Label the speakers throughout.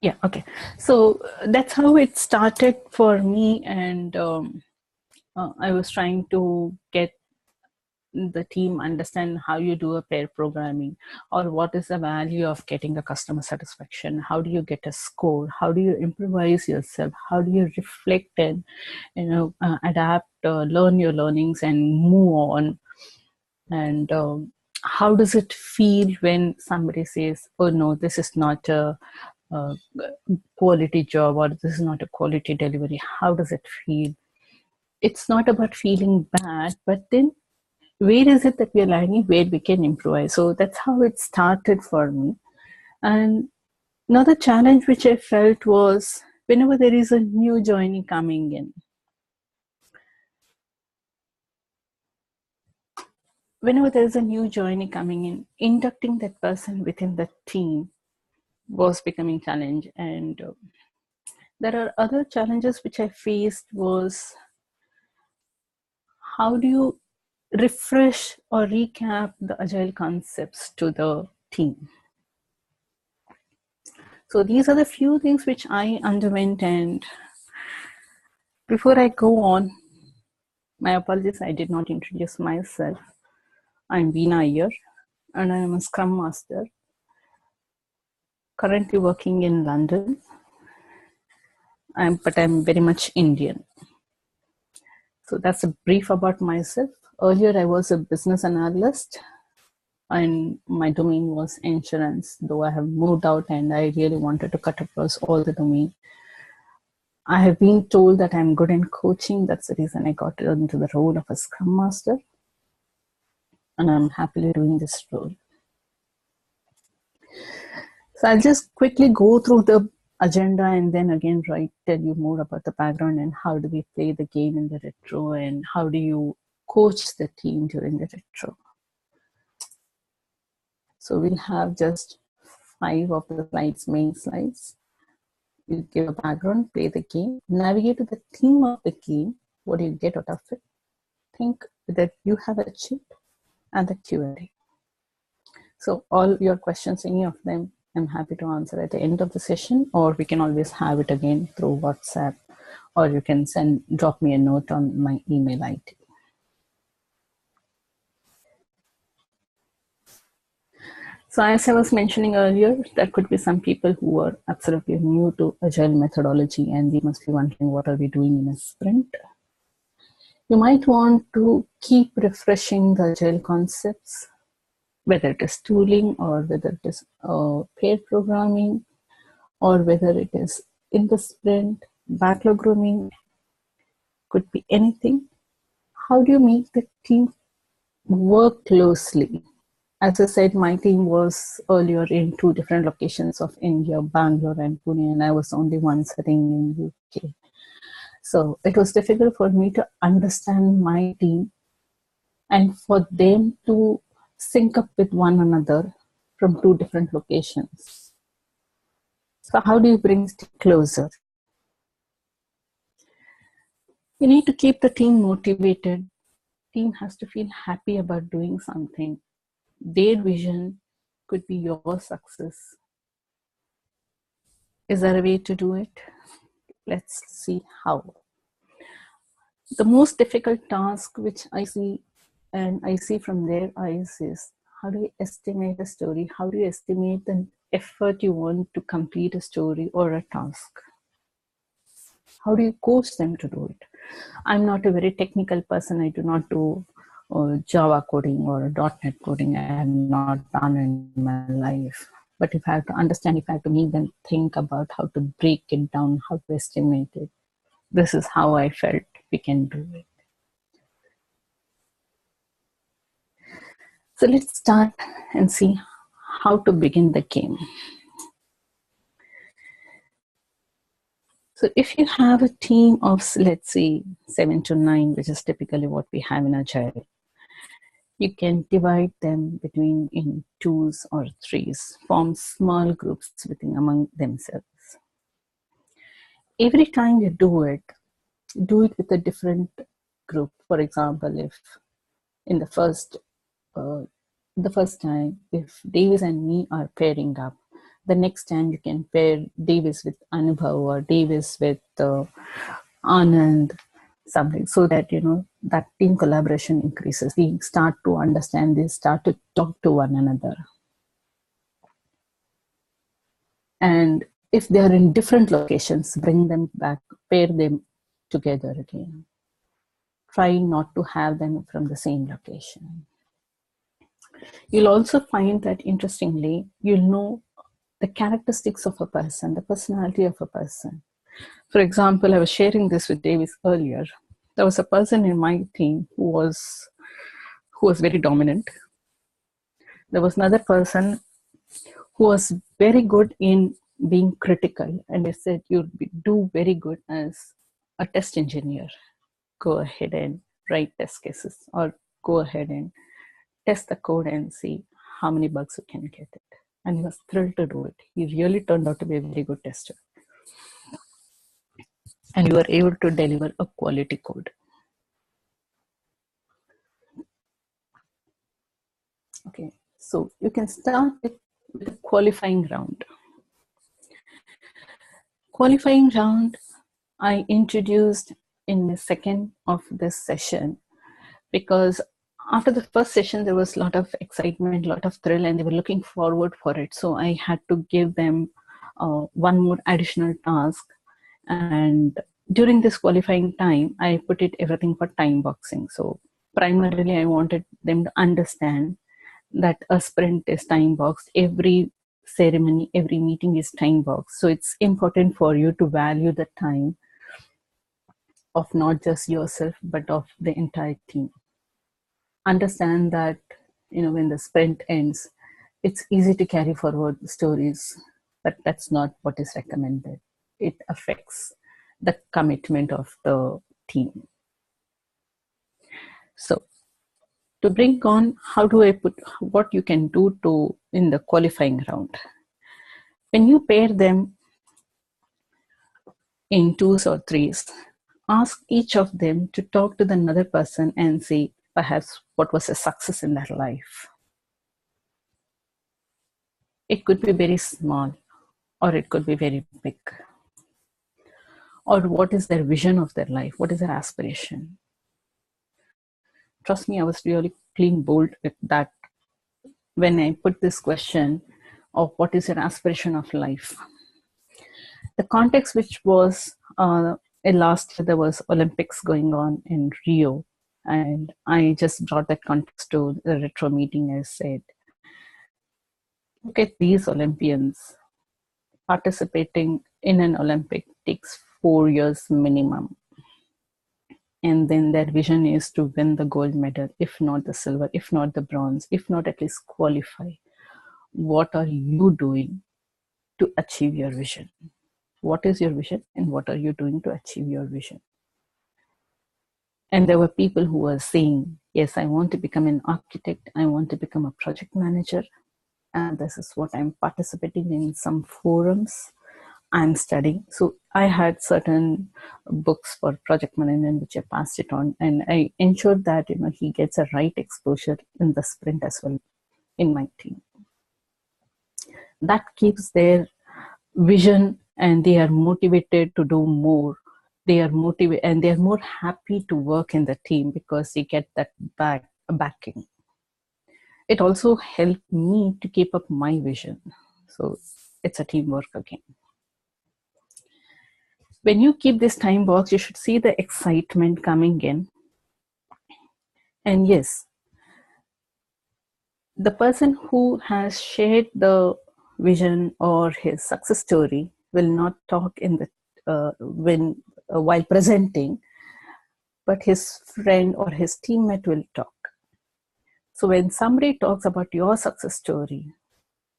Speaker 1: Yeah, okay. So that's how it started for me, and I was trying to get the team understand how you do a pair programming, or what is the value of getting a customer satisfaction. How do you get a score? How do you improvise yourself? How do you reflect and adapt, learn your learnings, and move on? And how does it feel when somebody says, "Oh no, this is not a quality job, or this is not a quality delivery"? How does it feel? It's not about feeling bad, but then where is it that we are lagging, where we can improvise. So that's how it started for me. And another challenge which I felt was whenever there is a new joinee coming in, inducting that person within the team was becoming challenge. And there are other challenges which I faced was, how do you refresh or recap the agile concepts to the team? So these are the few things which I underwent. And before I go on, my apologies, I did not introduce myself. I'm Veenaa Iyer, and I am a Scrum Master, currently working in London. But I'm very much Indian. So that's a brief about myself. Earlier, I was a business analyst, and my domain was insurance, though I have moved out and I really wanted to cut across all the domain. I have been told that I'm good in coaching. That's the reason I got into the role of a Scrum Master, and I'm happily doing this role. So I'll just quickly go through the agenda and then again tell you more about the background and how do we play the game in the retro and how do you coach the team during the retro. So we'll have just 5 of the main slides. You give a background, play the game, navigate to the theme of the game. What do you get out of it? Think that you have a chip and the Q&A. So all your questions, any of them, I'm happy to answer at the end of the session, or we can always have it again through WhatsApp, or you can drop me a note on my email ID. So as I was mentioning earlier, there could be some people who are absolutely new to Agile methodology and they must be wondering, what are we doing in a sprint? You might want to keep refreshing the Agile concepts, whether it is tooling or whether it is pair programming, or whether it is in the sprint, backlog grooming, could be anything. How do you make the team work closely? As I said, my team was earlier in 2 different locations of India, Bangalore and Pune, and I was the only one sitting in UK. So it was difficult for me to understand my team and for them to sync up with one another from 2 different locations. So how do you bring it closer? You need to keep the team motivated. Team has to feel happy about doing something. Their vision could be your success. Is there a way to do it? Let's see how. The most difficult task which I see, and I see from their eyes, is how do you estimate a story? How do you estimate the effort you want to complete a story or a task? How do you coach them to do it? I'm not a very technical person. I do not do Java coding or .NET coding. I have not done in my life. But if I have to understand, if I have to make them think about how to break it down, how to estimate it, this is how I felt we can do it. So let's start and see how to begin the game. So if you have a team of, let's say, 7 to 9, which is typically what we have in Agile, you can divide them in 2s or 3s, form small groups among themselves. Every time you do it with a different group. For example, if in the first time, if Davis and me are pairing up, The next time you can pair Davis with Anubhav or Davis with Anand, something, so that that team collaboration increases. We start to understand this, start to talk to one another. And if they are in different locations, bring them back, pair them together again. Try not to have them from the same location. You'll also find that, interestingly, you'll know the characteristics of a person, the personality of a person. For example, I was sharing this with Davis earlier. There was a person in my team who was very dominant. There was another person who was very good in being critical, and they said, you'll do very good as a test engineer. Go ahead and write test cases, or go ahead and test the code and see how many bugs you can get it. And he was thrilled to do it. He really turned out to be a very good tester. And you were able to deliver a quality code. Okay, so you can start with a qualifying round. Qualifying round, I introduced in the second of this session, because after the first session, there was a lot of excitement, a lot of thrill, and they were looking forward for it. So I had to give them one more additional task. And during this qualifying time, I put everything for time boxing. So primarily, I wanted them to understand that a sprint is time boxed. Every ceremony, every meeting is time boxed. So it's important for you to value the time of not just yourself, but of the entire team. Understand that, when the sprint ends, it's easy to carry forward stories, but that's not what is recommended. It affects the commitment of the team. So to bring on, how do I put what you can do to in the qualifying round? When you pair them in twos or threes, ask each of them to talk to another person and say perhaps what was a success in their life. It could be very small, or it could be very big. Or what is their vision of their life? What is their aspiration? Trust me, I was really clean bold with that when I put this question of what is your aspiration of life. The context, which was last year, there was Olympics going on in Rio, and I just brought that context to the retro meeting. I said, look at these Olympians. Participating in an Olympic takes 4 years minimum. And then their vision is to win the gold medal, if not the silver, if not the bronze, if not at least qualify. What are you doing to achieve your vision? What is your vision, and what are you doing to achieve your vision? And there were people who were saying, yes, I want to become an architect. I want to become a project manager. And this is what I'm participating in some forums. I'm studying. So I had certain books for project management, which I passed it on. And I ensured that, he gets a right exposure in the sprint as well in my team. That keeps their vision, and they are motivated to do more. They are motivated, and they are more happy to work in the team because they get that backing. It also helped me to keep up my vision. So it's a teamwork again. When you keep this time box, you should see the excitement coming in. And yes, the person who has shared the vision or his success story will not talk in the while presenting, but his friend or his teammate will talk. So when somebody talks about your success story,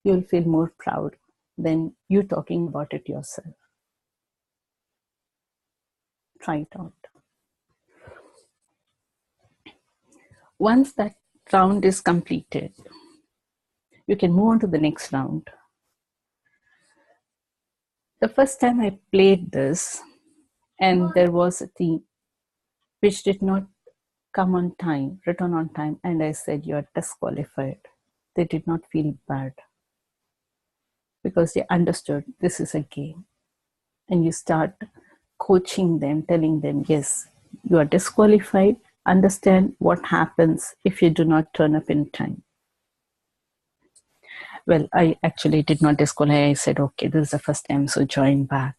Speaker 1: you'll feel more proud than you talking about it yourself. Try it out. Once that round is completed, you can move on to the next round. The first time I played this, and there was a team which did not come on time, return on time, and I said, you are disqualified. They did not feel bad. because they understood this is a game. And you start coaching them, telling them, yes, you are disqualified. Understand what happens if you do not turn up in time. Well, I actually did not disqualify. I said, okay, this is the first time, so join back.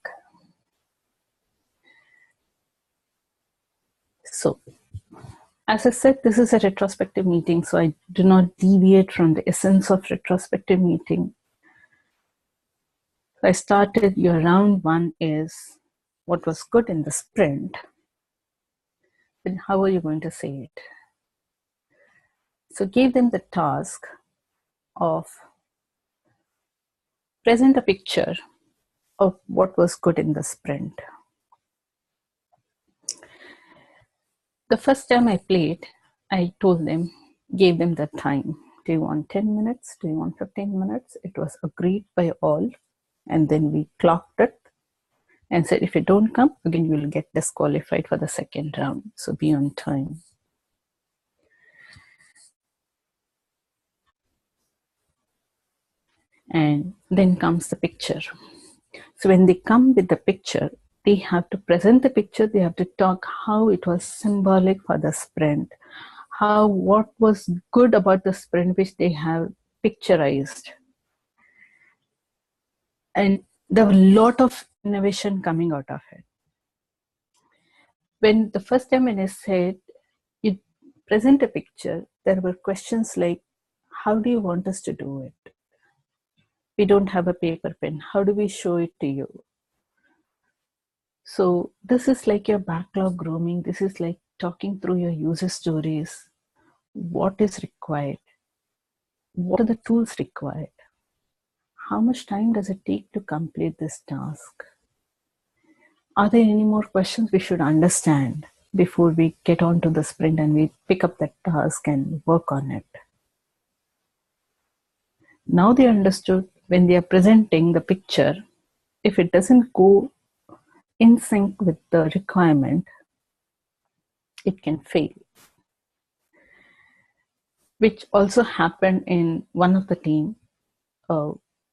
Speaker 1: So, as I said, this is a retrospective meeting, so I do not deviate from the essence of retrospective meeting. So I started, your round one is what was good in the sprint. Then how are you going to say it? So gave them the task of present a picture of what was good in the sprint. The first time I played, I told them, gave them the time. Do you want 10 minutes? Do you want 15 minutes? It was agreed by all. And then we clocked it and said, if you don't come, again, you will get disqualified for the second round. So be on time. And then comes the picture. So when they come with the picture, they have to present the picture. They have to talk how it was symbolic for the sprint, what was good about the sprint, which they have picturized. And there were a lot of innovation coming out of it. When the first time when I said, you present a picture, there were questions like, how do you want us to do it? We don't have a paper pen. How do we show it to you? So this is like your backlog grooming. This is like talking through your user stories. What is required? What are the tools required? How much time does it take to complete this task? Are there any more questions we should understand before we get on to the sprint and we pick up that task and work on it? Now they understood when they are presenting the picture, if it doesn't go in sync with the requirement, it can fail. Which also happened in one of the team.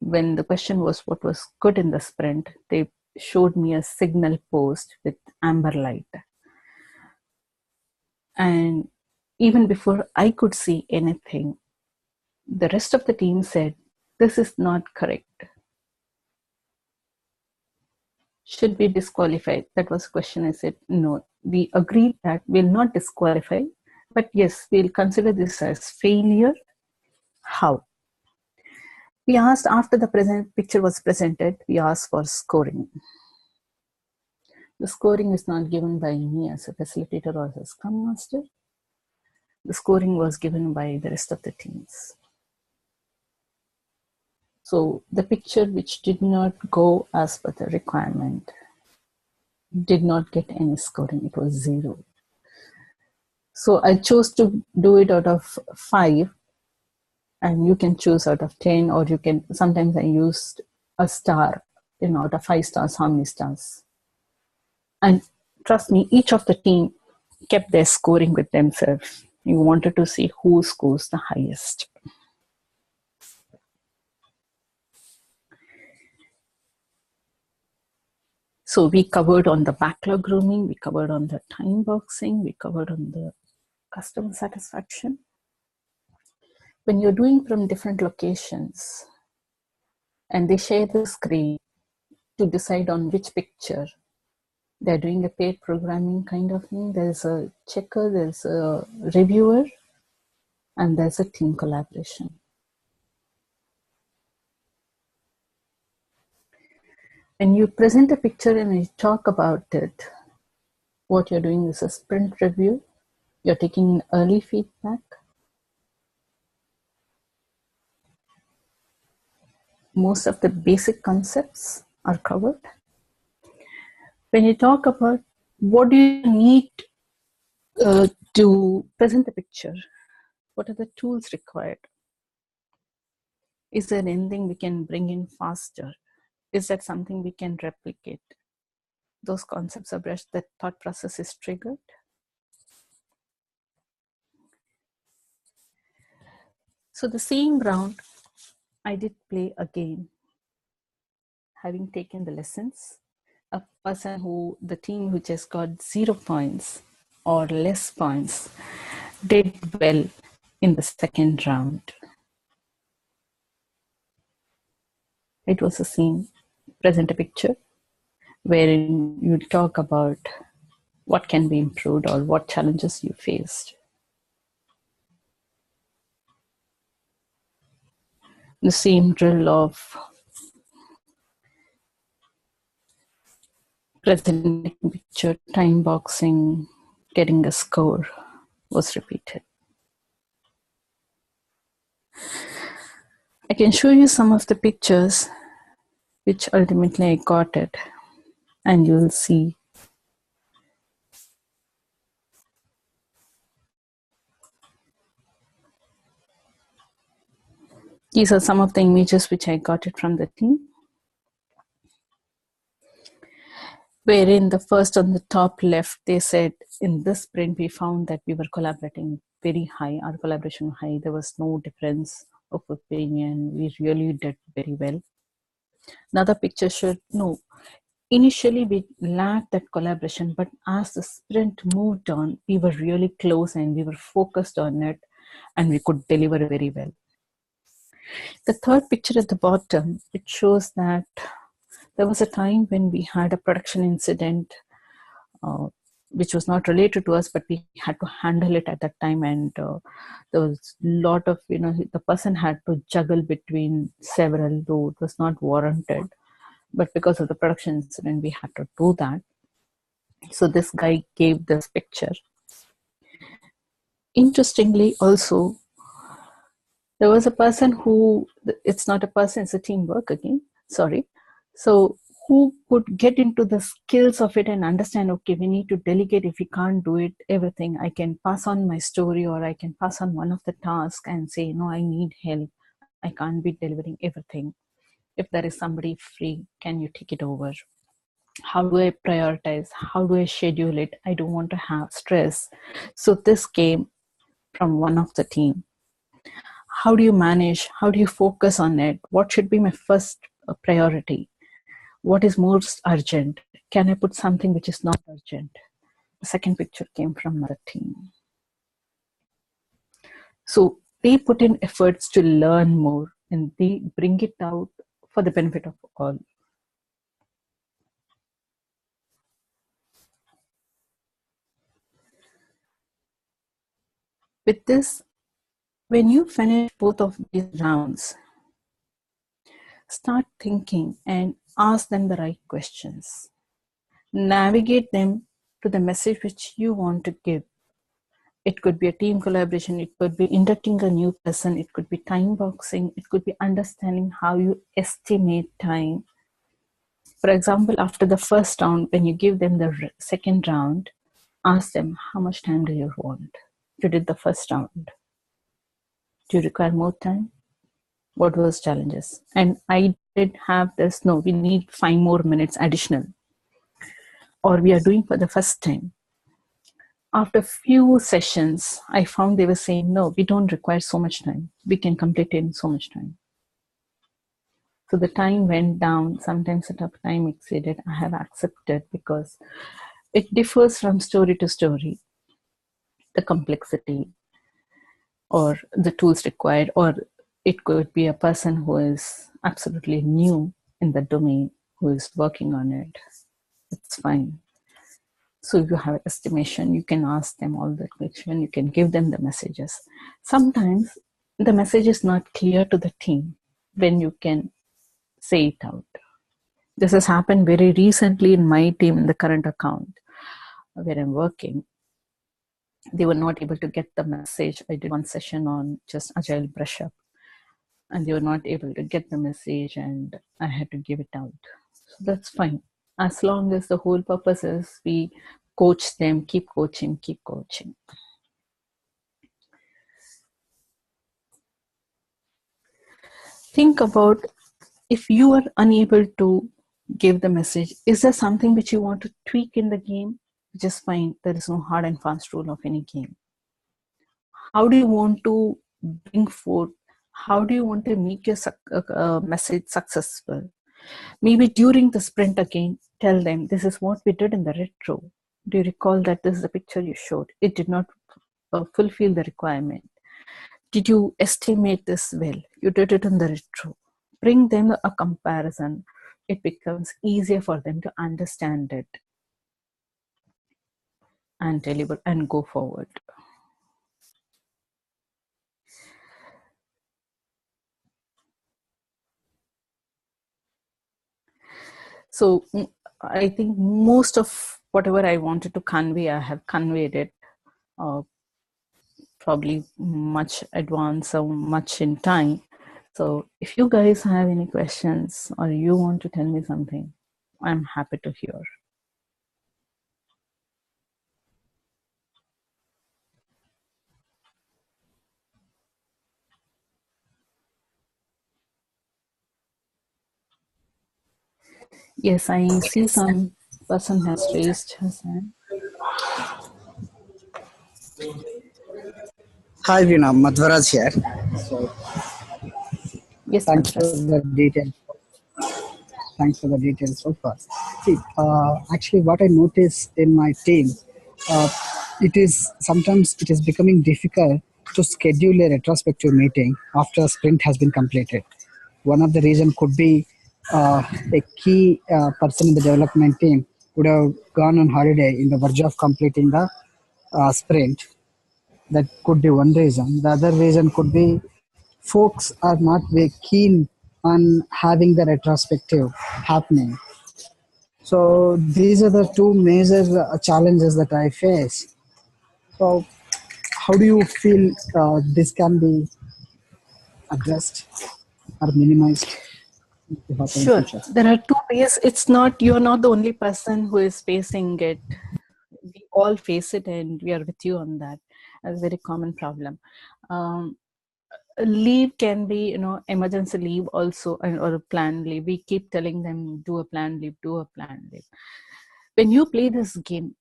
Speaker 1: When the question was what was good in the sprint, they showed me a signal post with amber light. And even before I could see anything, the rest of the team said, this is not correct. Should be disqualified. That was the question. I said, no, we agreed that we'll not disqualify, but yes, we'll consider this as failure. How? We asked after the picture was presented, we asked for scoring. The scoring is not given by me as a facilitator or as a scrum master. The scoring was given by the rest of the teams. So the picture which did not go as per the requirement did not get any scoring. It was 0. So I chose to do it out of 5, and you can choose out of 10, or you can, sometimes I used a star, out of 5 stars, how many stars? And trust me, each of the team kept their scoring with themselves. You wanted to see who scores the highest. So we covered on the backlog grooming, we covered on the time boxing, we covered on the customer satisfaction. When you're doing from different locations and they share the screen to decide on which picture, they're doing a paid programming kind of thing. There's a checker, there's a reviewer, and there's a team collaboration. When you present a picture and you talk about it, what you're doing is a sprint review. You're taking early feedback. Most of the basic concepts are covered. When you talk about what do you need to present the picture, what are the tools required? Is there anything we can bring in faster? Is that something we can replicate? Those concepts are brushed, that thought process is triggered. So the same round, I did play again. having taken the lessons, a person who, the team who just got 0 points or less points, did well in the second round. It was a scene, present a picture, wherein you talk about what can be improved or what challenges you faced. The same drill of presenting picture, time boxing, getting a score was repeated. I can show you some of the pictures which ultimately I got it, and you'll see. These are some of the images which I got it from the team, wherein the first on the top left, they said, in this sprint, we found that we were collaborating very high, our collaboration high. There was no difference of opinion. We really did very well. Another picture showed, no, initially we lacked that collaboration, but as the sprint moved on, we were really close and we were focused on it, and we could deliver very well. The third picture at the bottom, it shows that there was a time when we had a production incident, which was not related to us, but we had to handle it at that time. And there was a lot of, the person had to juggle between several, though it was not warranted. But because of the production incident, we had to do that. So this guy gave this picture. Interestingly, also, there was a person who, it's not a person, it's a teamwork again, sorry. So who could get into the skills of it and understand, okay, we need to delegate. If we can't do it, everything, I can pass on my story, or I can pass on one of the tasks and say, no, I need help. I can't be delivering everything. If there is somebody free, can you take it over? How do I prioritize? How do I schedule it? I don't want to have stress. So this came from one of the team. How do you manage? How do you focus on it? What should be my first priority? What is most urgent? Can I put something which is not urgent? The second picture came from another team. So they put in efforts to learn more, and they bring it out for the benefit of all. With this, when you finish both of these rounds, start thinking and ask them the right questions. Navigate them to the message which you want to give. It could be a team collaboration, it could be inducting a new person, it could be time boxing, it could be understanding how you estimate time. For example, after the first round, when you give them the second round, ask them, how much time do you want? You did the first round. Do you require more time? What was challenges? And I did have this, no, we need 5 more minutes additional, or we are doing for the first time. After few sessions, I found they were saying, no, we don't require so much time. We can complete it in so much time. So the time went down. Sometimes the time exceeded. I have accepted, because it differs from story to story, the complexity or the tools required, or it could be a person who is absolutely new in the domain who is working on it. It's fine. So if you have an estimation, you can ask them all the questions, you can give them the messages. Sometimes the message is not clear to the team when you can say it out. This has happened very recently in my team in the current account where I'm working. They were not able to get the message. I did one session on just Agile brush up, and they were not able to get the message, and I had to give it out. So that's fine. As long as the whole purpose is we coach them, keep coaching, keep coaching. Think about, if you are unable to give the message, is there something which you want to tweak in the game? Just fine. There is no hard and fast rule of any game. How do you want to bring forth? How do you want to make your message successful? Maybe during the sprint again, tell them this is what we did in the retro. Do you recall that this is the picture you showed? It did not fulfill the requirement. Did you estimate this well? You did it in the retro. Bring them a comparison. It becomes easier for them to understand it and deliver and go forward. So I think most of whatever I wanted to convey, I have conveyed it. Probably much advanced or much in time. So if you guys have any questions or you want to tell me something, I'm happy to hear. Yes, I see some person has raised his hand.
Speaker 2: Hi, Veenaa, Madhvaraj here. So,
Speaker 1: Yes,
Speaker 2: thanks for
Speaker 1: Madras.
Speaker 2: the details. Thanks for the details so far. See, actually, what I notice in my team, uh, it is sometimes it is becoming difficult to schedule a retrospective meeting after a sprint has been completed. One of the reason could be a key person in the development team would have gone on holiday in the verge of completing the sprint. That could be one reason. The other reason could be folks are not very keen on having the retrospective happening. So these are the two major challenges that I face. So how do you feel this can be addressed or minimized to happen in
Speaker 1: Sure.
Speaker 2: future?
Speaker 1: There are two ways. It's not, you're not the only person who is facing it. We all face it and we are with you on that. A very common problem. Um, Leave can be, emergency leave also, or a planned leave. We keep telling them, do a planned leave, do a planned leave. When you play this game,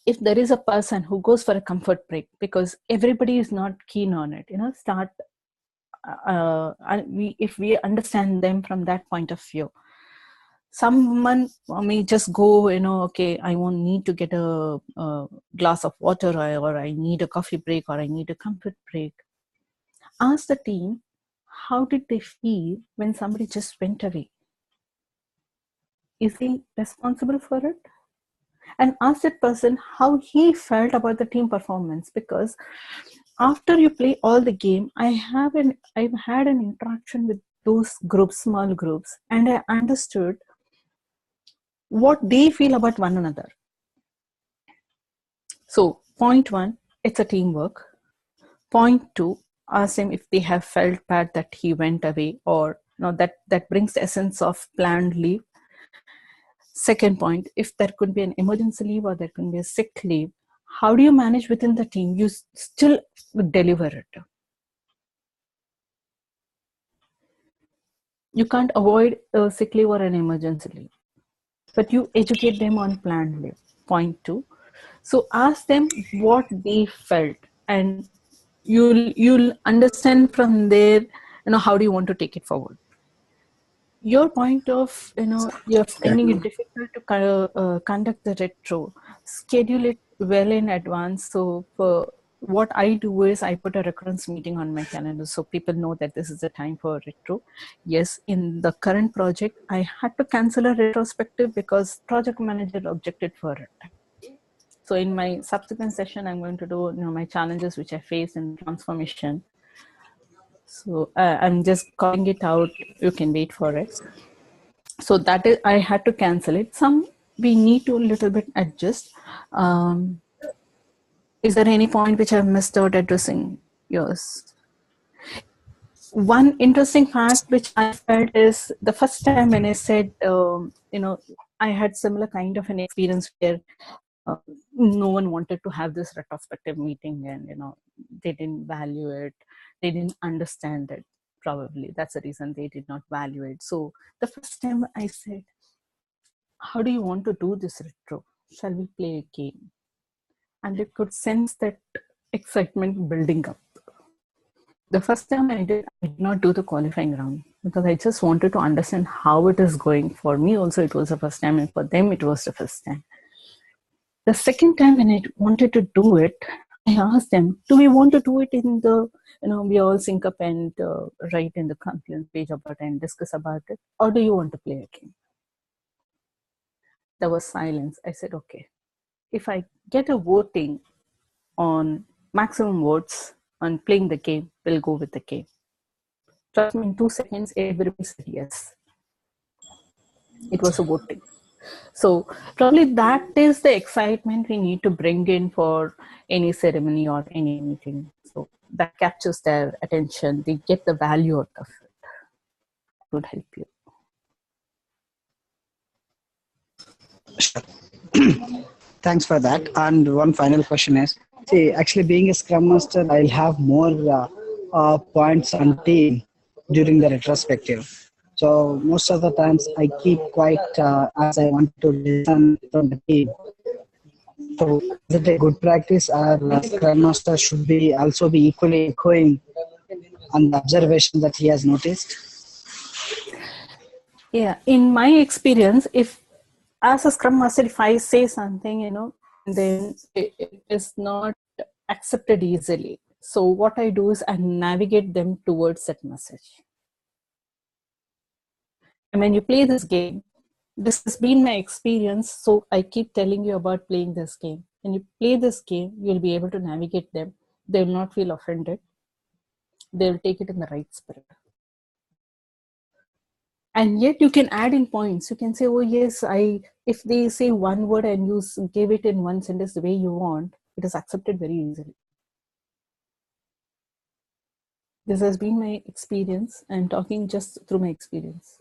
Speaker 1: if there is a person who goes for a comfort break because everybody is not keen on it, start, if we understand them from that point of view, someone may just go, okay, I won't need to get a glass of water, or I need a coffee break, or I need a comfort break. Ask the team, how did they feel when somebody just went away? Is he responsible for it? And ask that person how he felt about the team performance. Because after you play all the game, I've had an interaction with those groups, small groups, and I understood what they feel about one another. So point one, it's a teamwork. Point two, ask them if they have felt bad that he went away, or that brings the essence of planned leave. Second point, if there could be an emergency leave or there could be a sick leave, how do you manage within the team? You still deliver it. You can't avoid a sick leave or an emergency leave, but you educate them on planned leave. Point two. So ask them what they felt, and you'll understand from there, how do you want to take it forward. Your point of, you're finding it difficult to conduct the retro, schedule it well in advance. So for what I do is I put a recurrence meeting on my calendar so people know that this is the time for retro. Yes, in the current project, I had to cancel a retrospective because project manager objected for it. So in my subsequent session, I'm going to do, my challenges which I face in transformation. So I'm just calling it out. You can wait for it. So that is, I had to cancel it. Some we need to a little bit adjust. Is there any point which I've missed out addressing yours? One interesting fact which I felt is the first time when I said, I had similar kind of an experience where uh, no one wanted to have this retrospective meeting, and they didn't value it, they didn't understand it. Probably that's the reason they did not value it. So the first time I said, how do you want to do this retro? Shall we play a game? And they could sense that excitement building up. The first time I did not do the qualifying round because I just wanted to understand how it is going. For me also, it was the first time, and for them, it was the first time. The second time when I wanted to do it, I asked them, do we want to do it in the, we all sync up and write in the Confluence page about it and discuss about it, or do you want to play a game? There was silence. I said, okay, if I get a voting on maximum votes on playing the game, we'll go with the game. Trust me, in 2 seconds, everybody said yes. It was a voting. So probably that is the excitement we need to bring in for any ceremony or any meeting. So that captures their attention. They get the value out of it. It would help you.
Speaker 2: Sure. Thanks for that. And one final question is, see, actually being a Scrum Master, I'll have more points on team during the retrospective. So most of the times I keep quiet as I want to listen from the team. So is it a good practice, or Scrum Master should be also be equally echoing on the observation that he has noticed?
Speaker 1: Yeah, in my experience, if as a Scrum Master, if I say something, then it is not accepted easily. So what I do is I navigate them towards that message. And when you play this game, this has been my experience, so I keep telling you about playing this game. When you play this game, you'll be able to navigate them. They will not feel offended. They'll take it in the right spirit. And yet you can add in points. You can say, oh yes, if they say one word and you give it in one sentence the way you want, it is accepted very easily. This has been my experience. I'm talking just through my experience.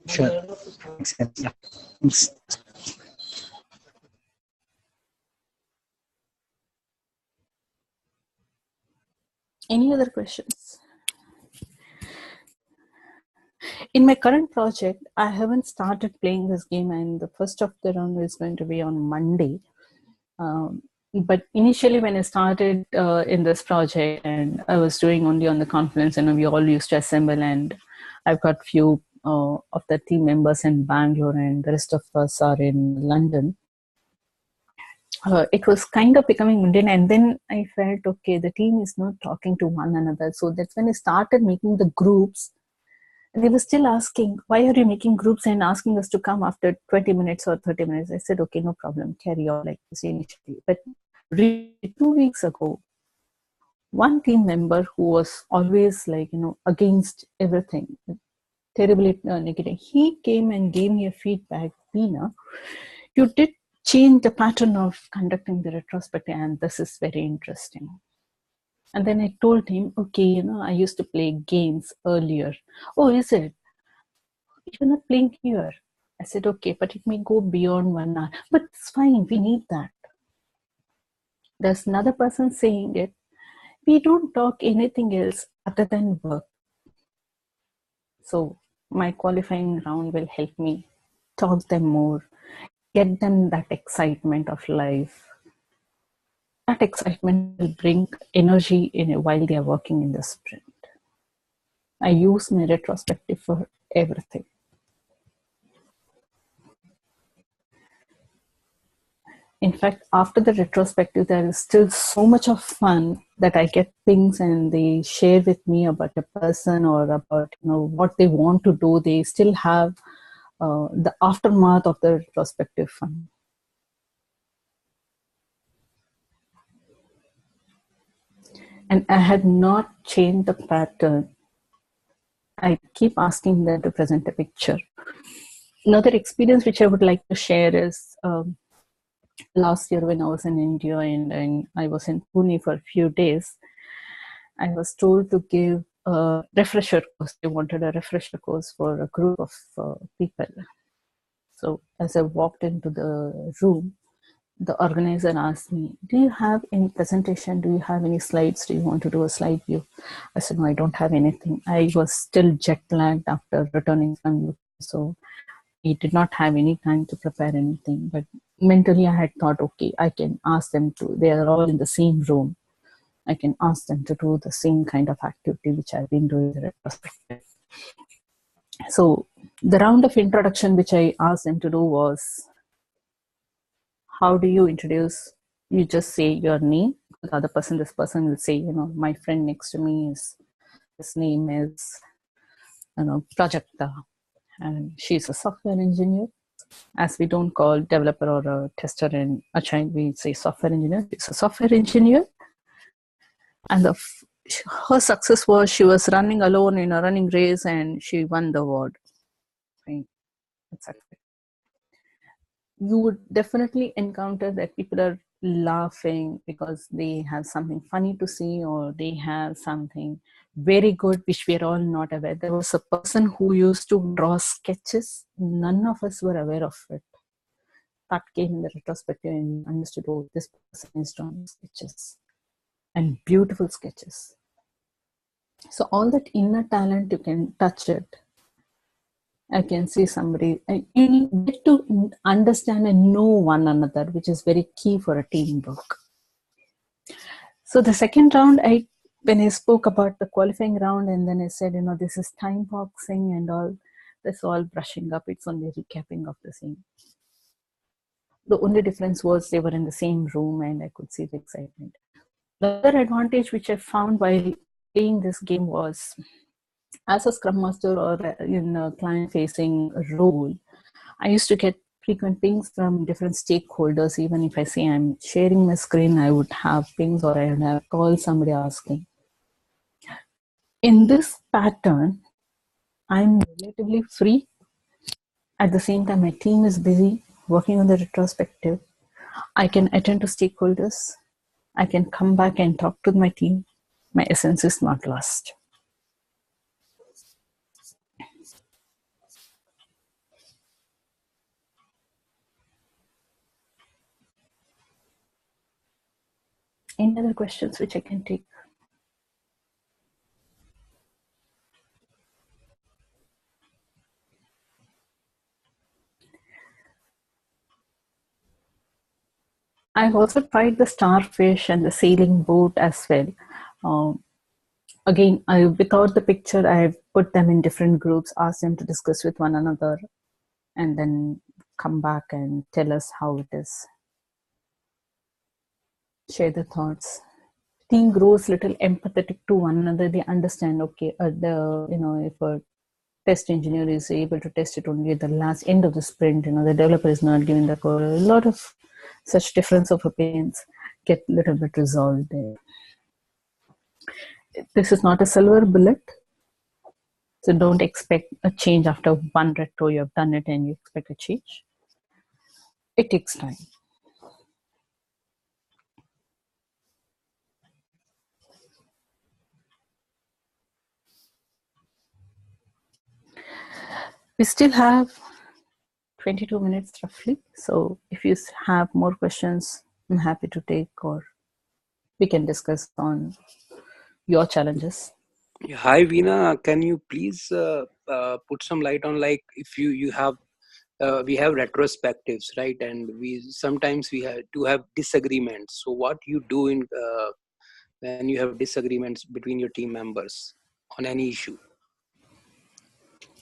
Speaker 2: Sure. Makes sense. Yeah. Thanks.
Speaker 1: Any other questions? In my current project, I haven't started playing this game, and the first of the round is going to be on Monday. But initially, when I started in this project, and I was doing only on the Confluence, we all used to assemble, and I've got few of the team members in Bangalore, and the rest of us are in London. It was kind of becoming mundane, and then I felt, okay, the team is not talking to one another. So that's when I started making the groups. And they were still asking, why are you making groups and asking us to come after 20 minutes or 30 minutes? I said, okay, no problem, carry on like this initially. But 2 weeks ago, one team member who was always like, against everything, terribly negative, he came and gave me a feedback, Veenaa, you did change the pattern of conducting the retrospective, and this is very interesting. And then I told him, okay, I used to play games earlier. Oh, is it? You're not playing here. I said, okay, but it may go beyond 1 hour. But it's fine, we need that. There's another person saying it. We don't talk anything else other than work. So my qualifying round will help me talk them more, get them that excitement of life. That excitement will bring energy in while they are working in the sprint. I use my retrospective for everything. In fact, after the retrospective, there is still so much of fun that I get things and they share with me about a person or about what they want to do. They still have the aftermath of the retrospective fun. And I had not changed the pattern. I keep asking them to present a picture. Another experience which I would like to share is last year when I was in India and I was in Pune for a few days, I was told to give a refresher course. They wanted a refresher course for a group of people. So as I walked into the room, the organizer asked me, do you have any presentation? Do you have any slides? Do you want to do a slide view? I said, no, I don't have anything. I was still jet lagged after returning from UK. So I did not have any time to prepare anything. But mentally I had thought, okay, I can ask them to. They are all in the same room. I can ask them to do the same kind of activity which I've been doing in the retrospective. So the round of introduction which I asked them to do was, how do you introduce? You just say your name to the other person. This person will say, my friend next to me is, his name is, Prajakta, and she's a software engineer. As we don't call developer or a tester in Agile, we say software engineer. She's a software engineer. And her success was she was running alone in a running race and she won the award. Right? Exactly. You would definitely encounter that people are laughing because they have something funny to say, or they have something very good which we are all not aware. There was a person who used to draw sketches. None of us were aware of it. That came in the retrospective and understood, oh, this person is drawing sketches and beautiful sketches. So all that inner talent, you can touch it. I can see somebody, you get to understand and know one another, which is very key for a teamwork. So the second round, when I spoke about the qualifying round, and then I said, this is time boxing and all, that's all brushing up. It's only recapping of the same. The only difference was they were in the same room and I could see the excitement. The other advantage which I found while playing this game was, as a Scrum Master or in a client-facing role, I used to get frequent pings from different stakeholders. Even if I say I'm sharing my screen, I would have pings or I would have called somebody asking. In this pattern, I'm relatively free. At the same time, my team is busy working on the retrospective. I can attend to stakeholders. I can come back and talk to my team. My essence is not lost. Any other questions which I can take? I've also tried the starfish and the sailing boat as well. Again, without the picture, I've put them in different groups, asked them to discuss with one another, and then come back and tell us how it is. Share the thoughts. Team grows little empathetic to one another. They understand, okay, if a test engineer is able to test it only at the last end of the sprint, the developer is not given the code. A lot of such difference of opinions get a little bit resolved there. This is not a silver bullet. So don't expect a change after one retro. You have done it and you expect a change. It takes time. We still have 22 minutes roughly. So if you have more questions, I'm happy to take, or we can discuss on your challenges.
Speaker 3: Hi Veena, can you please put some light on, like, if you have we have retrospectives, right? And sometimes we have disagreements. So what you do in when you have disagreements between your team members on any issue?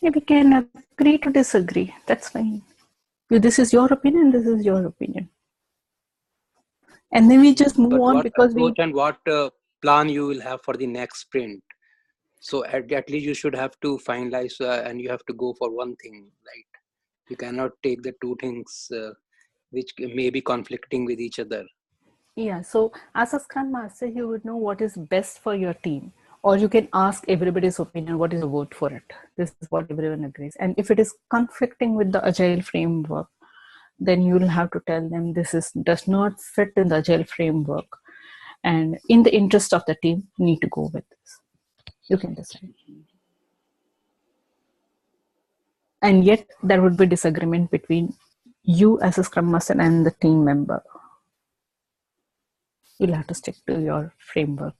Speaker 1: Yeah, we can agree to disagree. That's fine. This is your opinion. This is your opinion. And then we just move on,
Speaker 3: what
Speaker 1: because
Speaker 3: approach and what plan you will have for the next sprint. So at least you should have to finalize and you have to go for one thing, right? You cannot take the two things which may be conflicting with each other.
Speaker 1: Yeah, so as a Scrum Master, you would know what is best for your team, or you can ask everybody's opinion, what is a vote for it? This is what everyone agrees. And if it is conflicting with the Agile framework, then you will have to tell them does not fit in the Agile framework. And in the interest of the team, you need to go with this. You can decide. And yet there would be disagreement between you as a Scrum Master and the team member. You'll have to stick to your framework.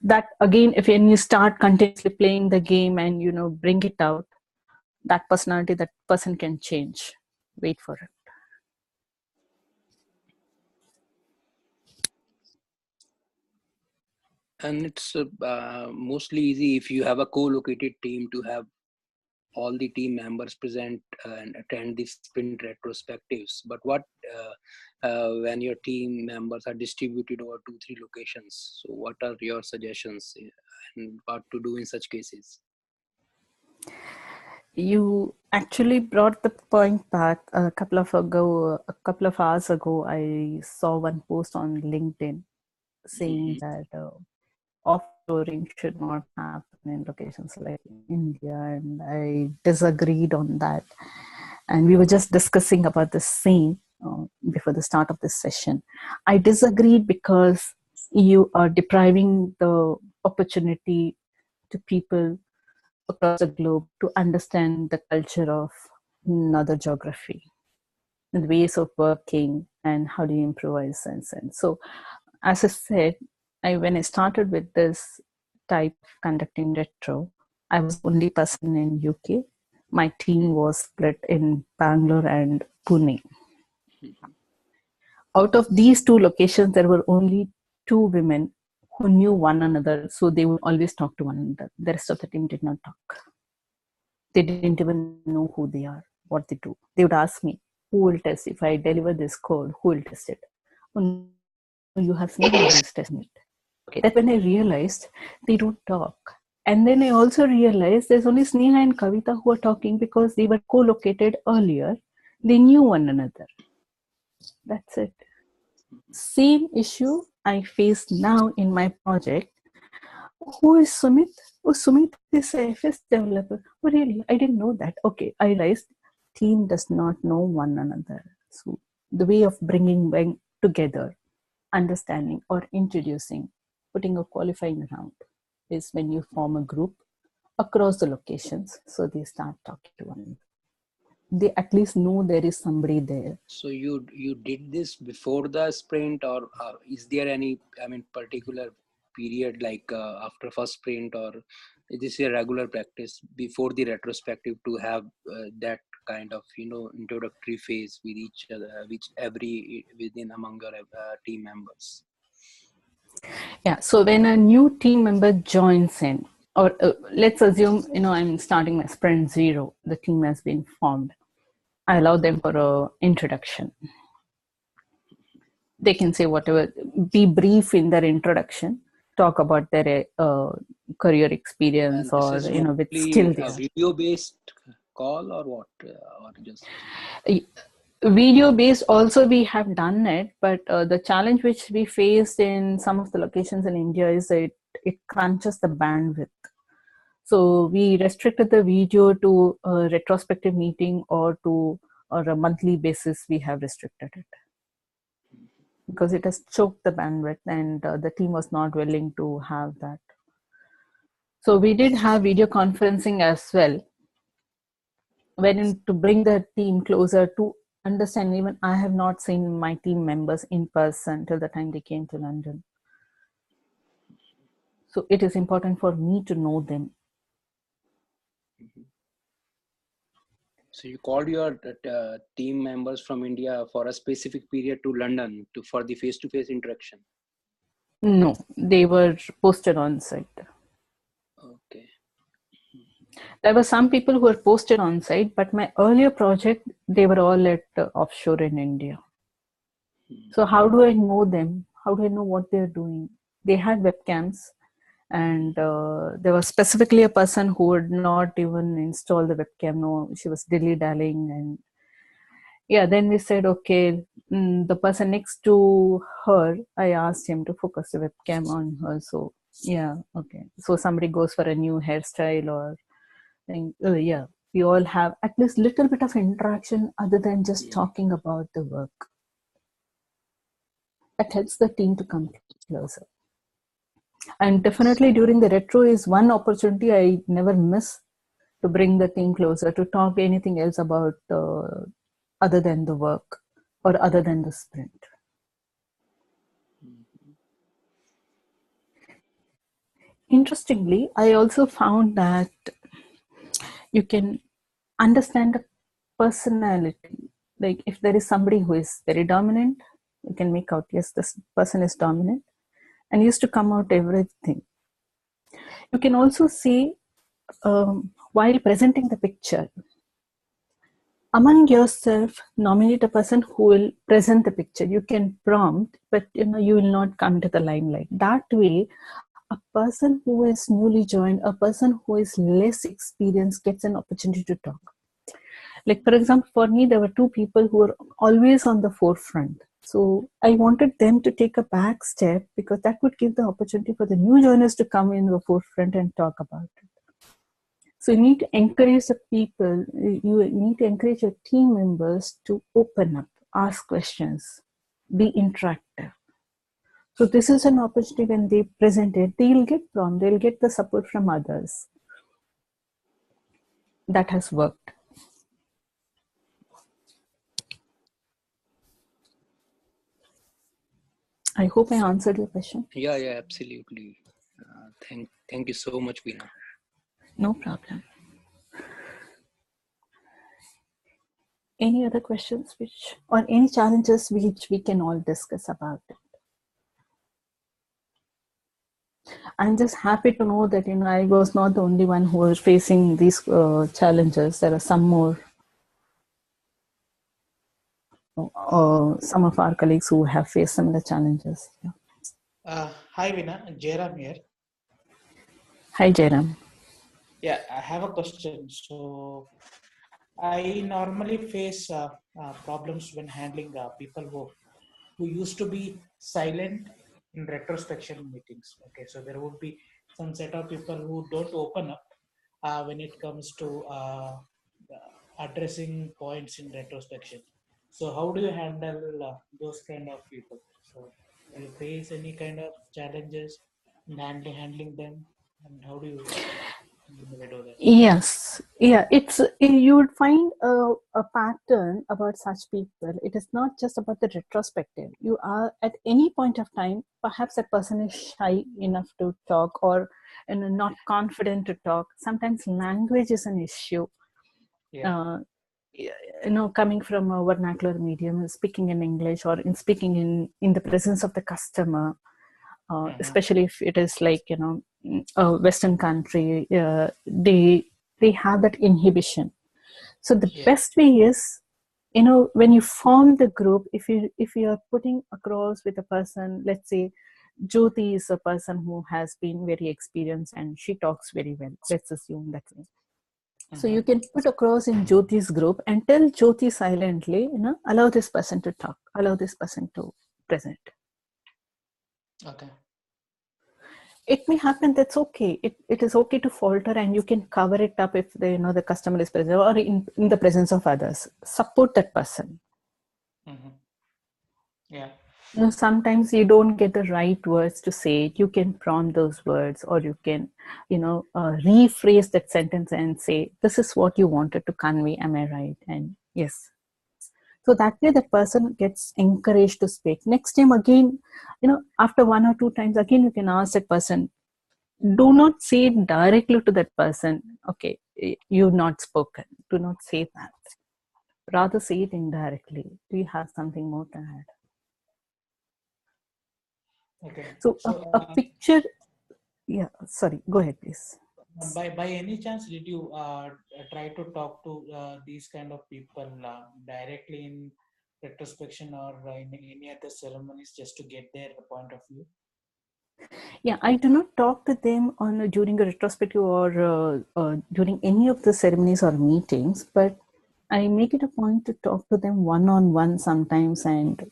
Speaker 1: That again, if when you start continuously playing the game and bring it out, that personality, that person can change. Wait for it.
Speaker 3: And it's mostly easy if you have a co-located team to have all the team members present and attend the sprint retrospectives. But what when your team members are distributed over 2-3 locations? So what are your suggestions and what to do in such cases?
Speaker 1: You actually brought the point back. A couple of hours ago, I saw one post on LinkedIn saying that offshoring should not happen in locations like India, and I disagreed on that. And we were just discussing about the same before the start of this session. I disagreed because you are depriving the opportunity to people across the globe to understand the culture of another geography, the ways of working, and how do you improvise and so on. So, as I said, when I started with this type of conducting retro, I was the only person in UK. My team was split in Bangalore and Pune. Out of these two locations, there were only two women who knew one another, so they would always talk to one another. The rest of the team did not talk. They didn't even know who they are, what they do. They would ask me, who will test? If I deliver this code, who will test it? Oh, no, you have Sneha who is testing it. Okay, that's when I realized they don't talk. And then I also realized there's only Sneha and Kavita who are talking because they were co-located earlier. They knew one another. That's it. Same issue I face now in my project. Who is Sumit? Oh, Sumit is a FS developer. Oh, really? I didn't know that. Okay, I realized team does not know one another. So the way of bringing them together, understanding or introducing, putting a qualifying round is when you form a group across the locations. So they start talking to one another. They at least know there is somebody there.
Speaker 3: So you did this before the sprint, or is there any particular period like after first sprint, or is this a regular practice before the retrospective to have that kind of introductory phase with each other, which within among your team members?
Speaker 1: Yeah. So when a new team member joins in, or let's assume I'm starting my sprint 0, the team has been formed. I allow them for an introduction. They can say whatever, be brief in their introduction, talk about their career experience,
Speaker 3: And this
Speaker 1: or
Speaker 3: is
Speaker 1: with skill
Speaker 3: mostly a video-based call, or what, or just
Speaker 1: video based. Also, we have done it, but the challenge which we faced in some of the locations in India is that it crunches the bandwidth. So we restricted the video to a retrospective meeting or a monthly basis. We have restricted it because it has choked the bandwidth, and the team was not willing to have that. So we did have video conferencing as well, wherein to bring the team closer to understand. Even I have not seen my team members in person till the time they came to London. So it is important for me to know them.
Speaker 3: So you called your team members from India for a specific period to London for the face-to-face interaction?
Speaker 1: No, they were posted on site.
Speaker 3: Okay.
Speaker 1: There were some people who were posted on site, but my earlier project, they were all at offshore in India. So how do I know them? How do I know what they're doing? They had webcams, and there was specifically a person who would not even install the webcam. No, she was dilly-dallying. And yeah, then we said, okay, the person next to her, I asked him to focus the webcam on her. So yeah, okay. So somebody goes for a new hairstyle or thing. Yeah, we all have at least little bit of interaction other than just talking about the work. That helps the team to come closer. And definitely during the retro is one opportunity I never miss to bring the team closer, to talk anything else about other than the work or other than the sprint. Interestingly, I also found that you can understand the personality. Like if there is somebody who is very dominant, you can make out, yes, this person is dominant. and used to come out everything. You can also see while presenting the picture, among yourself, nominate a person who will present the picture. You can prompt, but you will not come to the limelight. That way, a person who is newly joined, a person who is less experienced gets an opportunity to talk. Like, for example, for me, there were two people who were always on the forefront. So I wanted them to take a back step because that would give the opportunity for the new joiners to come in the forefront and talk about it. So you need to encourage the people, you need to encourage your team members to open up, ask questions, be interactive. So this is an opportunity when they present it, they'll get prompt, they'll get the support from others. That has worked. I hope I answered your question.
Speaker 3: Yeah, absolutely. Thank you so much, Veenaa.
Speaker 1: No problem. Any other questions or any challenges which we can all discuss about it? I'm just happy to know that I was not the only one who was facing these challenges. There are some more, some of our colleagues who have faced similar challenges. Yeah.
Speaker 4: Hi Veenaa, Jairam here.
Speaker 1: Hi Jairam.
Speaker 4: Yeah, I have a question. So I normally face problems when handling people who used to be silent in retrospection meetings. Okay, so there would be some set of people who don't open up when it comes to addressing points in retrospection. So how do you handle those kind of people? So do you face any kind of challenges in handling them, and how do you do that?
Speaker 1: Yes, yeah, you would find a pattern about such people. It is not just about the retrospective. You are at any point of time, perhaps a person is shy enough to talk or not confident to talk. Sometimes language is an issue.
Speaker 4: Yeah.
Speaker 1: Coming from a vernacular medium, speaking in English or in speaking in the presence of the customer, especially if it is like a Western country, they have that inhibition. So the best way is, when you form the group, if you are putting across with a person, let's say Jyoti is a person who has been very experienced and she talks very well. Let's assume that way. So you can put across in Jyoti's group and tell Jyoti silently, allow this person to talk, allow this person to present.
Speaker 4: Okay.
Speaker 1: It may happen, that's okay. It is okay to falter, and you can cover it up if the customer is present or in the presence of others. Support that person.
Speaker 4: Yeah.
Speaker 1: Sometimes you don't get the right words to say it. You can prompt those words, or you can, rephrase that sentence and say, this is what you wanted to convey. Am I right? And yes. So that way that person gets encouraged to speak. Next time again, after one or two times, again, you can ask that person, do not say it directly to that person. Okay, you've not spoken. Do not say that. Rather say it indirectly. Do you have something more to add?
Speaker 4: Okay.
Speaker 1: So a picture, yeah, sorry, go ahead, please.
Speaker 4: By any chance, did you try to talk to these kind of people directly in retrospection or in any other ceremonies just to get their point of view?
Speaker 1: Yeah, I do not talk to them during a retrospective or during any of the ceremonies or meetings, but I make it a point to talk to them one-on-one sometimes, and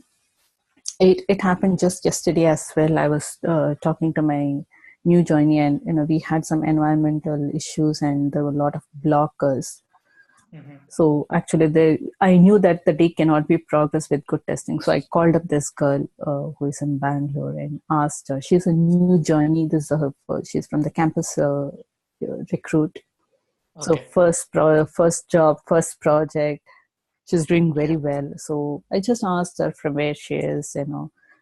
Speaker 1: it happened just yesterday as well. I was talking to my new joinee, and we had some environmental issues, and there were a lot of blockers. So actually, I knew that the day cannot be progressed with good testing. So I called up this girl who is in Bangalore and asked her. She's a new joinee. She's from the campus recruit.
Speaker 4: Okay.
Speaker 1: So first job, first project. She's doing very well. So I just asked her from where she is,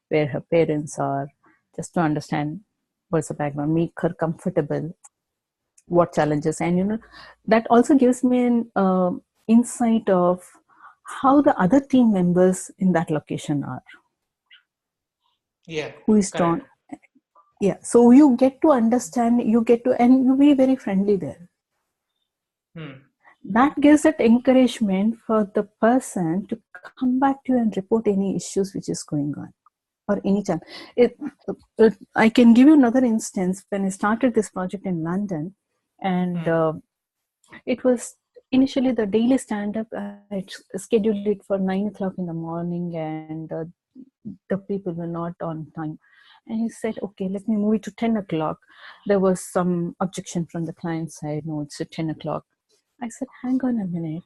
Speaker 1: where her parents are, just to understand what's the background, make her comfortable, what challenges, and that also gives me an insight of how the other team members in that location are.
Speaker 4: Yeah.
Speaker 1: Who is strong? Yeah, so you get to understand, and you be very friendly there. That gives that encouragement for the person to come back to you and report any issues which is going on, or any time. I can give you another instance. When I started this project in London, and it was initially the daily stand-up. I scheduled it for 9 o'clock in the morning, and the people were not on time. And he said, okay, let me move it to 10 o'clock. There was some objection from the client side. No, it's at 10 o'clock. I said, hang on a minute.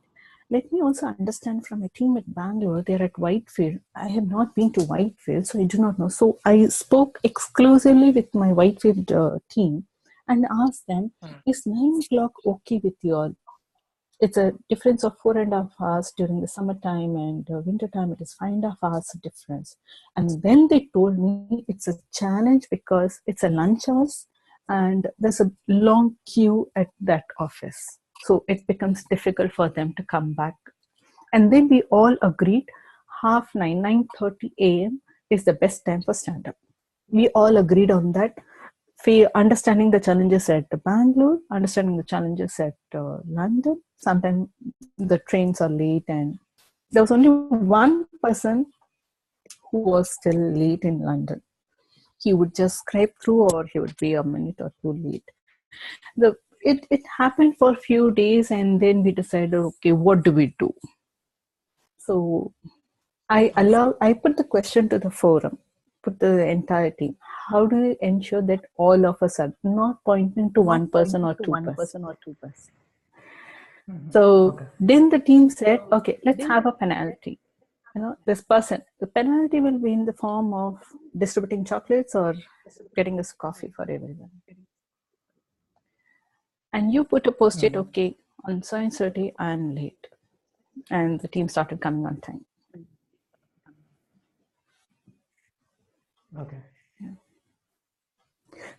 Speaker 1: Let me also understand from a team at Bangalore, they're at Whitefield. I have not been to Whitefield, so I do not know. So I spoke exclusively with my Whitefield team and asked them, is 9 o'clock okay with you all? It's a difference of 4.5 hours during the summertime, and winter time it is 5.5 hours difference. And then they told me it's a challenge because it's a lunch hours and there's a long queue at that office. So it becomes difficult for them to come back. And then we all agreed 9:30 a.m. is the best time for stand-up. We all agreed on that. Understanding the challenges at Bangalore, understanding the challenges at London. Sometimes the trains are late, and there was only one person who was still late in London. He would just scrape through, or he would be a minute or two late. It happened for a few days, and then we decided, okay, what do we do? So I put the question to the forum, put the entire team. How do you ensure that all of us are not pointing to one person or two persons? So then the team said, okay, let's have a penalty. This person, the penalty will be in the form of distributing chocolates or getting us coffee for everyone. And you put a post-it, okay, on so and so day I'm late. And the team started coming on time.
Speaker 4: Okay.
Speaker 1: Yeah.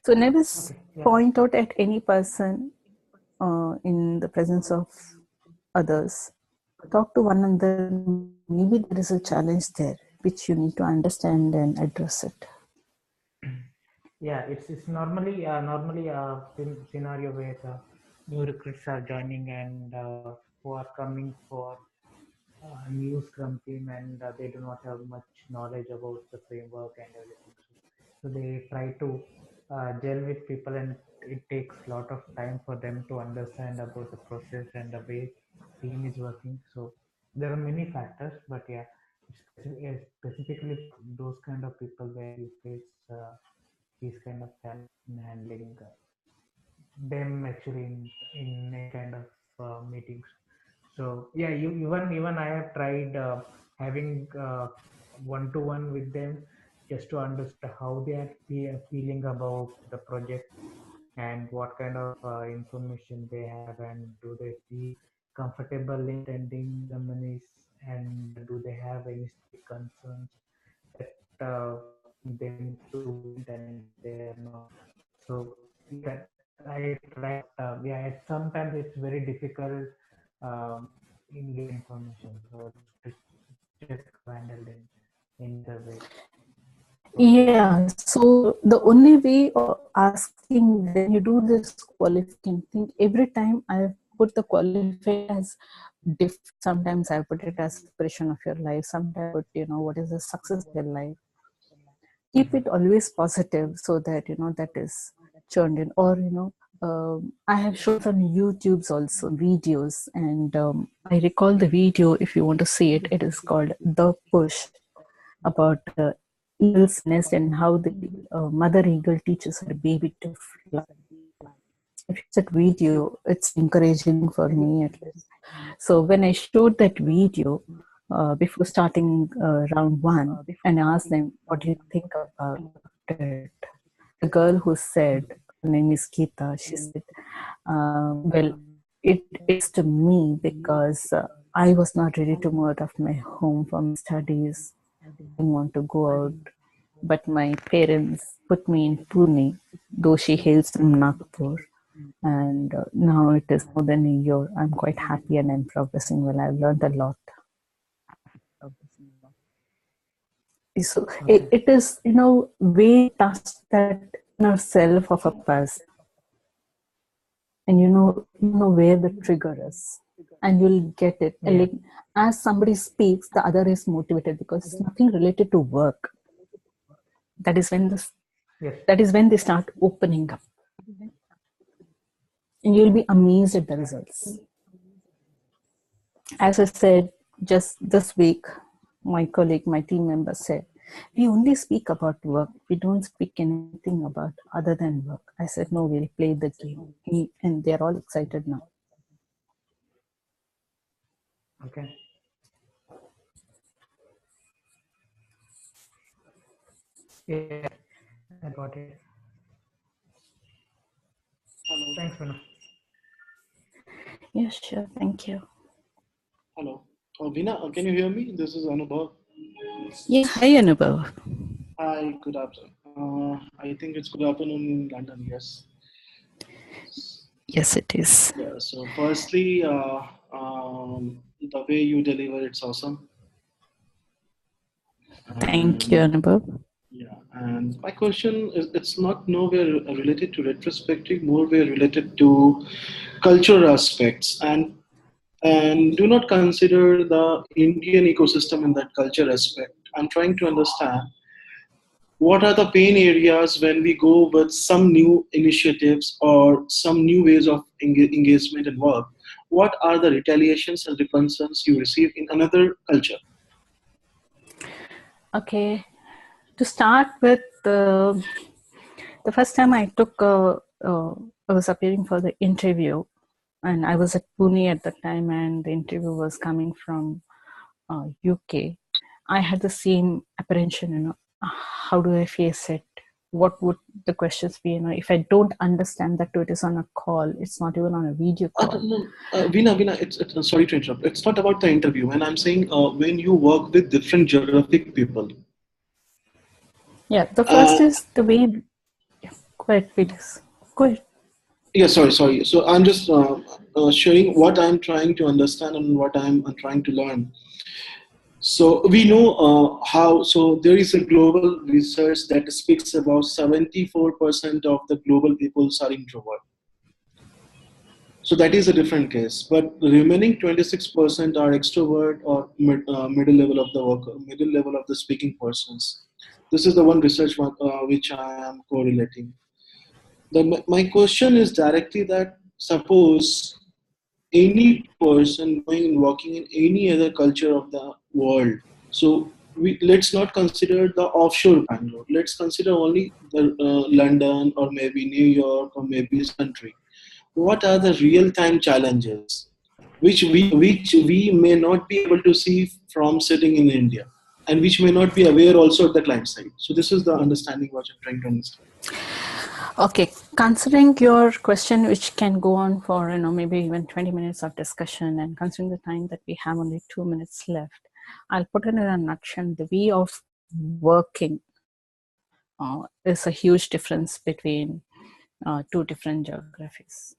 Speaker 1: So never point out at any person in the presence of others. Talk to one another. Maybe there is a challenge there which you need to understand and address it.
Speaker 4: Yeah, it's normally scenario where new recruits are joining and who are coming for new Scrum team, and they do not have much knowledge about the framework and everything. So they try to gel with people, and it takes a lot of time for them to understand about the process and the way team is working. So there are many factors, but yeah, specifically for those kind of people where you face these kind of challenge in handling them actually in a kind of meetings. So yeah, even I have tried having one-to-one with them just to understand how they are feeling about the project and what kind of information they have, and do they feel comfortable in attending the minis, and do they have any specific concerns that they need to vent and they are not. So that I try. Yeah, sometimes it's very difficult in getting information. So just handled in the way.
Speaker 1: Yeah, so the only way of asking when you do this qualifying thing, every time I put the qualifier as different. Sometimes I put it as expression of your life. Sometimes I put, what is the success of your life. Keep it always positive so that, that is churned in. Or, I have shown some YouTubes also, videos, and I recall the video, if you want to see it, it is called The Push, about eagle's nest and how the mother eagle teaches her baby to fly. If it's that video, it's encouraging for me at least. So when I showed that video before starting round one, and I asked them, what do you think about it? The girl who said, her name is Geeta, she said, well, it is to me because I was not ready to move out of my home for my studies. I didn't want to go out, but my parents put me in Pune, though she hails from Nagpur. And now it is more than a year. I'm quite happy and I'm progressing well. I've learned a lot. So it is, way tasks that inner self of a person, and you know where the trigger is, and you'll get it. And like, as somebody speaks, the other is motivated because it's nothing related to work. That is when they start opening up, and you'll be amazed at the results. As I said, just this week, my colleague, my team member said, we only speak about work. We don't speak anything about other than work. I said, no, we'll play the game. And they're all excited now.
Speaker 5: Okay. Yeah, I got it.
Speaker 6: Hello.
Speaker 5: Thanks, Veenaa.
Speaker 1: Yes, sure. Thank you.
Speaker 6: Hello. Veenaa, can you hear me? This is Anubhav.
Speaker 1: Yeah, hi, Anubhav.
Speaker 6: Hi, good afternoon. I think it's good afternoon in London, yes.
Speaker 1: Yes, it is.
Speaker 6: Yeah, so firstly, the way you deliver, it's awesome.
Speaker 1: Thank you, Anubhav.
Speaker 6: Yeah, and my question is, it's not nowhere related to retrospective, more way related to cultural aspects, and do not consider the Indian ecosystem in that culture aspect. I'm trying to understand what are the pain areas when we go with some new initiatives or some new ways of engagement and work. What are the retaliations and repulsions you receive in another culture?
Speaker 1: Okay. To start with, the first time I was appearing for the interview, and I was at Pune at the time, and the interview was coming from UK. I had the same apprehension, how do I face it? What would the questions be? If I don't understand that it is on a call, it's not even on a video call.
Speaker 6: No, Veena, it's sorry to interrupt. It's not about the interview. When I'm saying when you work with different geographic people.
Speaker 1: Yeah, the first is the way. Yeah, go ahead, please. Go ahead.
Speaker 6: Yeah, sorry. So I'm just sharing what I'm trying to understand and what I'm trying to learn. So we know how, so there is a global research that speaks about 74% of the global peoples are introvert. So that is a different case, but the remaining 26% are extrovert or middle level of the worker, middle level of the speaking persons. This is the one research which I am correlating. My question is directly that suppose any person going and working in any other culture of the world. So let's not consider the offshore Bangalore. Let's consider only the London or maybe New York or maybe this country. What are the real-time challenges which we may not be able to see from sitting in India, and which may not be aware also at the client side. So this is the understanding what I'm trying to understand.
Speaker 1: Okay, considering your question, which can go on for maybe even 20 minutes of discussion, and considering the time that we have only 2 minutes left, I'll put it in a nutshell. The way of working is a huge difference between two different geographies.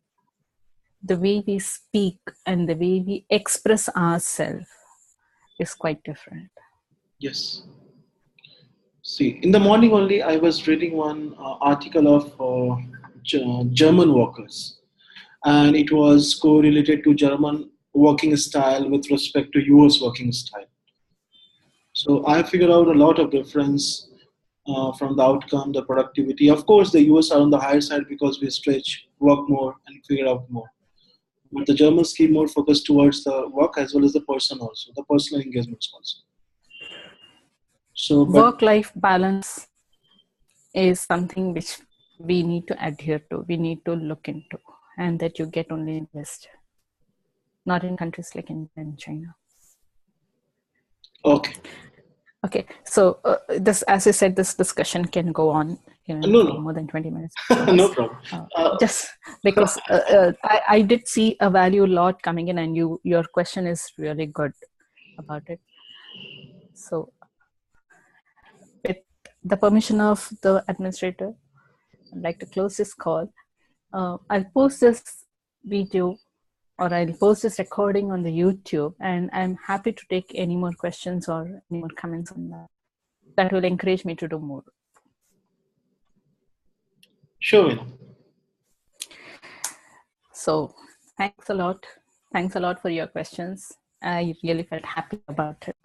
Speaker 1: The way we speak and the way we express ourselves is quite different.
Speaker 6: Yes. See, in the morning only, I was reading one article of German workers, and it was correlated to German working style with respect to US working style. So I figured out a lot of difference from the outcome, the productivity. Of course, the US are on the higher side because we stretch, work more, and figure out more. But the Germans keep more focused towards the work as well as the person also, the personal engagements also. So, but
Speaker 1: Work-life balance is something which we need to adhere to, we need to look into, and that you get only in West, not in countries like India and China. Okay, so this, as I said, this discussion can go on for more than 20 minutes.
Speaker 6: No problem.
Speaker 1: Just because I did see a value lot coming in, and your question is really good about it. So with the permission of the administrator, I'd like to close this call. I'll post this video, or I'll post this recording on the YouTube, and I'm happy to take any more questions or any more comments on that. That will encourage me to do more.
Speaker 6: Sure, Veenaa.
Speaker 1: So thanks a lot. Thanks a lot for your questions. I really felt happy about it.